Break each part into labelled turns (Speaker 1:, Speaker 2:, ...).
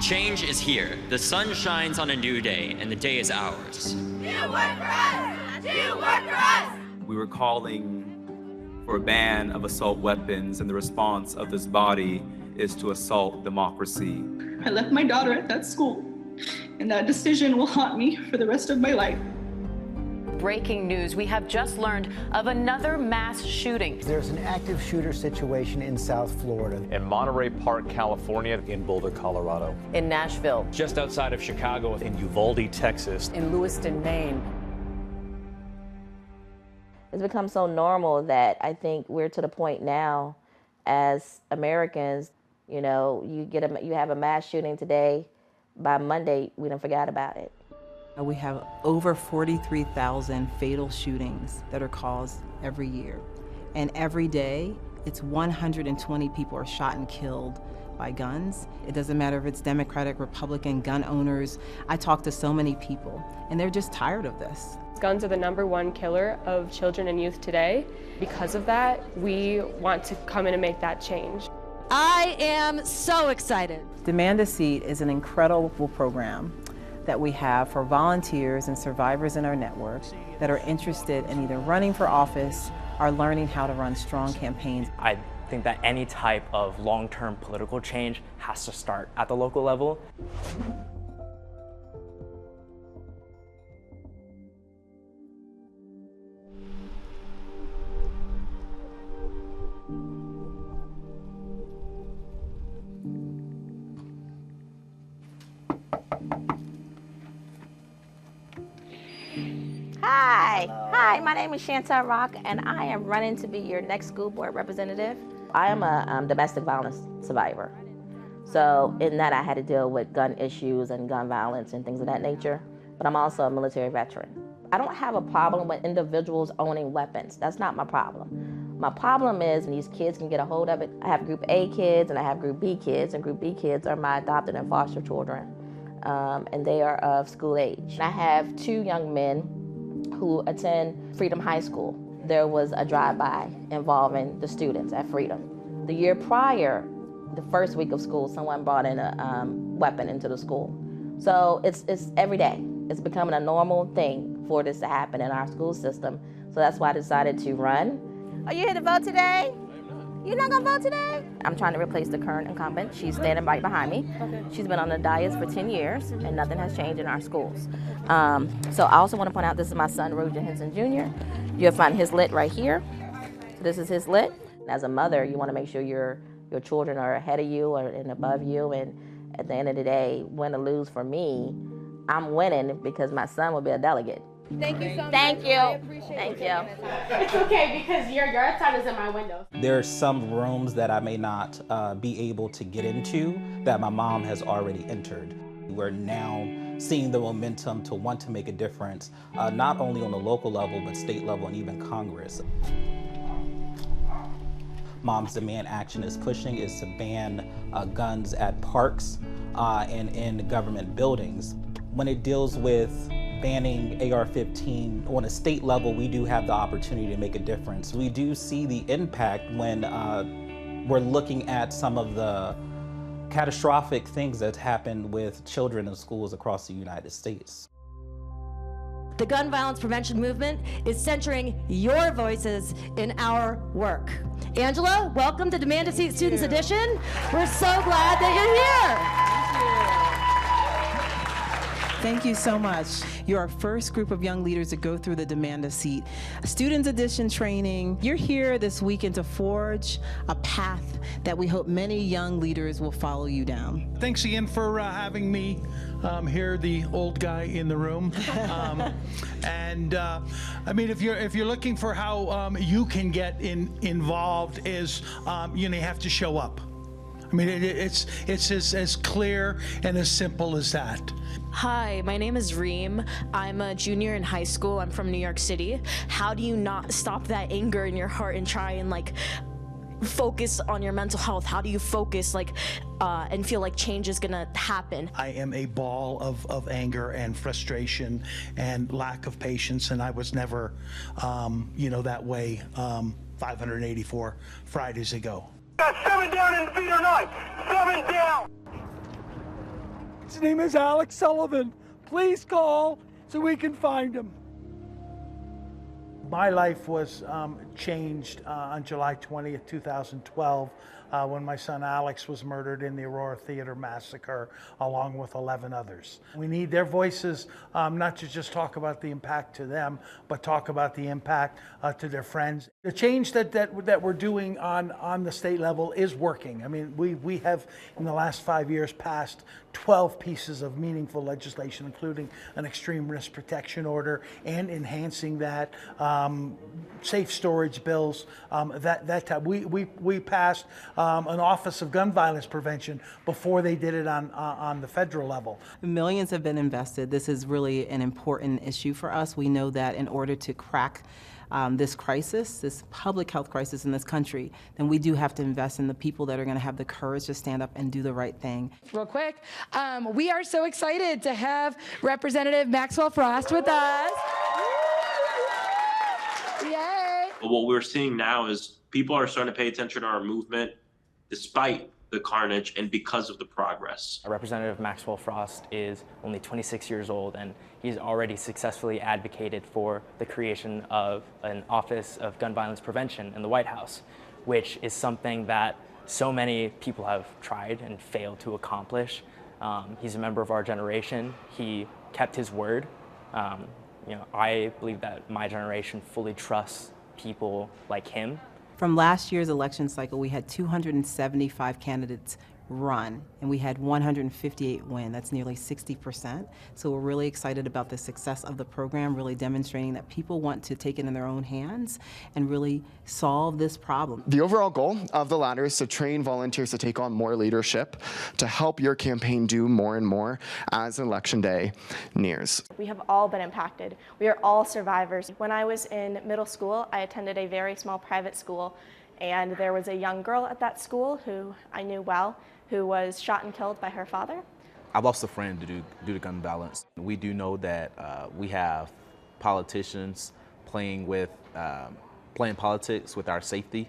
Speaker 1: Change is here. The sun shines on a new day, and the day is ours.
Speaker 2: Do you work for us? Do you work for us?
Speaker 3: We were calling for a ban of assault weapons, and the response of this body is to assault democracy.
Speaker 4: I left my daughter at that school, and that decision will haunt me for the rest of my life.
Speaker 5: Breaking news, we have just learned of another mass shooting.
Speaker 6: There's an active shooter situation in South Florida.
Speaker 7: In Monterey Park, California. In Boulder, Colorado.
Speaker 5: In Nashville.
Speaker 7: Just outside of Chicago. In Uvalde, Texas.
Speaker 5: In Lewiston, Maine.
Speaker 8: It's become so normal that I think we're to the point now as Americans, you know, you have a mass shooting today, by Monday, we done forgot about it.
Speaker 9: We have over 43,000 fatal shootings that are caused every year. And every day, it's 120 people are shot and killed by guns. It doesn't matter if it's Democratic, Republican, gun owners. I talk to so many people, and they're just tired of this.
Speaker 10: Guns are the #1 killer of children and youth today. Because of that, we want to come in and make that change.
Speaker 11: I am so excited.
Speaker 9: Demand a Seat is an incredible program that we have for volunteers and survivors in our network that are interested in either running for office or learning how to run strong campaigns.
Speaker 12: I think that any type of long-term political change has to start at the local level.
Speaker 8: Hi, my name is Chantel Rock, and I am running to be your next school board representative. I am a domestic violence survivor. So in that I had to deal with gun issues and gun violence and things of that nature, but I'm also a military veteran. I don't have a problem with individuals owning weapons. That's not my problem. My problem is when these kids can get a hold of it. I have Group A kids and I have Group B kids, and Group B kids are my adopted and foster children, and they are of school age. I have 2 young men who attend Freedom High School. There was a drive-by involving the students at Freedom. The year prior, the first week of school, someone brought in a weapon into the school. So it's every day. It's becoming a normal thing for this to happen in our school system. So that's why I decided to run. Are you here to vote today? You're not gonna vote today? I'm trying to replace the current incumbent. She's standing right behind me. She's been on the dais for 10 years, and nothing has changed in our schools. So I also want to point out this is my son, Roger Henson Jr. You'll find his lit right here. So this is his lit. As a mother, you want to make sure your children are ahead of you or and above you. And at the end of the day, win or lose for me, I'm winning because my son will be a delegate.
Speaker 11: Thank you so much.
Speaker 8: Thank you.
Speaker 11: I appreciate
Speaker 8: Thank
Speaker 11: you.
Speaker 8: you.
Speaker 13: It's okay because your yard sign is in my window.
Speaker 14: There are some rooms that I may not be able to get into that my mom has already entered. We're now seeing the momentum to want to make a difference, not only on the local level, but state level and even Congress. Mom's Demand Action is pushing is to ban guns at parks and in government buildings. When it deals with banning AR-15 on a state level, we do have the opportunity to make a difference. We do see the impact when we're looking at some of the catastrophic things that happened with children in schools across the United States.
Speaker 11: The gun violence prevention movement is centering your voices in our work. Angela, welcome to Demand a Seat Students Edition. We're so glad that you're here.
Speaker 9: Thank you so much. You're our first group of young leaders to go through the Demand a Seat Students Edition training. You're here this weekend to forge a path that we hope many young leaders will follow you down.
Speaker 15: Thanks again for having me here, the old guy in the room. I mean, if you're looking for how you can get involved, is you have to show up. I mean, it's as clear and as simple as that.
Speaker 16: Hi, my name is Reem. I'm a junior in high school. I'm from New York City. How do you not stop that anger in your heart and try and focus on your mental health? How do you focus and feel like change is gonna happen?
Speaker 15: I am a ball of anger and frustration and lack of patience, and I was never, that way 584 Fridays ago.
Speaker 2: Got 7 down in the feet or not. 7 down.
Speaker 17: His name is Alex Sullivan. Please call so we can find him.
Speaker 15: My life was changed on July 20th, 2012, when my son Alex was murdered in the Aurora Theater massacre, along with 11 others. We need their voices, not to just talk about the impact to them, but talk about the impact to their friends. The change that we're doing on the state level is working. I mean, we have, in the last 5 years, passed 12 pieces of meaningful legislation, including an extreme risk protection order and enhancing that, safe storage bills, that type. We passed an Office of Gun Violence Prevention before they did it on the federal level.
Speaker 9: Millions have been invested. This is really an important issue for us. We know that in order to crack this crisis, this public health crisis in this country, then we do have to invest in the people that are going to have the courage to stand up and do the right thing.
Speaker 18: Real quick, we are so excited to have Representative Maxwell Frost with us. Yay!
Speaker 19: What we're seeing now is people are starting to pay attention to our movement despite the carnage and because of the progress.
Speaker 12: Representative Maxwell Frost is only 26 years old, and he's already successfully advocated for the creation of an Office of Gun Violence Prevention in the White House, which is something that so many people have tried and failed to accomplish. He's a member of our generation. He kept his word. I believe that my generation fully trusts people like him.
Speaker 9: From last year's election cycle, we had 275 candidates run, and we had 158 win. That's nearly 60%. So we're really excited about the success of the program, really demonstrating that people want to take it in their own hands and really solve this problem.
Speaker 20: The overall goal of the ladder is to train volunteers to take on more leadership, to help your campaign do more and more as election day nears.
Speaker 21: We have all been impacted. We are all survivors. When I was in middle school, I attended a very small private school, and there was a young girl at that school who I knew well, who was shot and killed by her father.
Speaker 22: I lost a friend due to gun violence. We do know that we have politicians playing politics with our safety.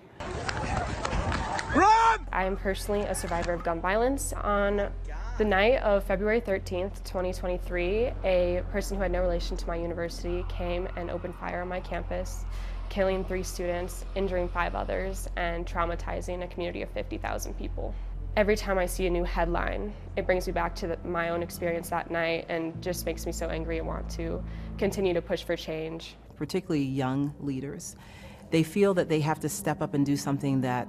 Speaker 10: Run! I am personally a survivor of gun violence. On the night of February 13th, 2023, a person who had no relation to my university came and opened fire on my campus, killing 3 students, injuring 5 others, and traumatizing a community of 50,000 people. Every time I see a new headline, it brings me back to my own experience that night and just makes me so angry and want to continue to push for change.
Speaker 9: Particularly young leaders, they feel that they have to step up and do something that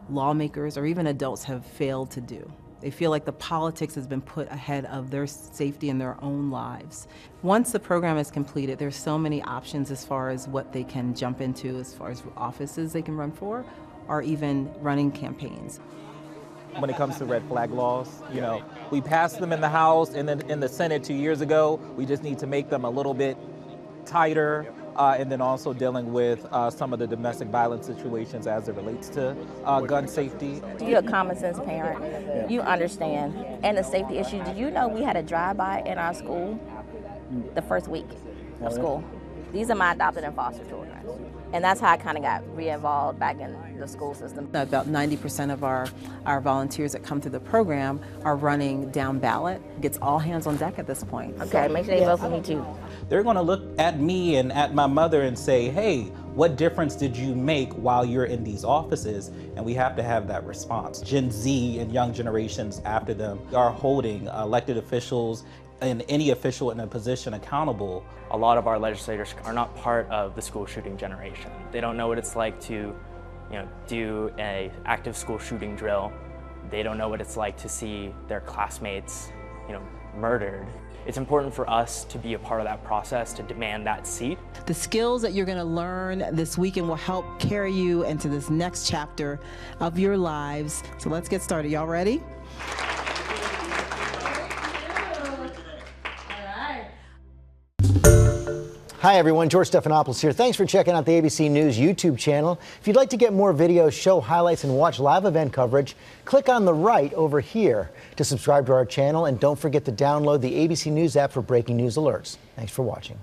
Speaker 9: lawmakers or even adults have failed to do. They feel like the politics has been put ahead of their safety in their own lives. Once the program is completed, there's so many options as far as what they can jump into, as far as offices they can run for, or even running campaigns.
Speaker 14: When it comes to red flag laws, we passed them in the House and then in the Senate 2 years ago. We just need to make them a little bit tighter, and then also dealing with some of the domestic violence situations as it relates to gun safety.
Speaker 8: You're a common sense parent. You understand. And the safety issue. Did you know we had a drive-by in our school the first week of school? These are my adopted and foster children. And that's how I kind of got re-involved back in the school system.
Speaker 9: About 90% of our volunteers that come through the program are running down ballot. Gets all hands on deck at this point.
Speaker 8: Okay, make sure they vote for me too.
Speaker 14: They're going to look at me and at my mother and say, hey, what difference did you make while you're in these offices? And we have to have that response. Gen Z and young generations after them are holding elected officials and any official in a position accountable.
Speaker 12: A lot of our legislators are not part of the school shooting generation. They don't know what it's like to, do an active school shooting drill. They don't know what it's like to see their classmates, murdered. It's important for us to be a part of that process, to demand that seat.
Speaker 9: The skills that you're going to learn this weekend will help carry you into this next chapter of your lives. So let's get started. Y'all ready?
Speaker 6: Hi everyone, George Stephanopoulos here. Thanks for checking out the ABC News YouTube channel. If you'd like to get more videos, show highlights, and watch live event coverage, click on the right over here to subscribe to our channel, and don't forget to download the ABC News app for breaking news alerts. Thanks for watching.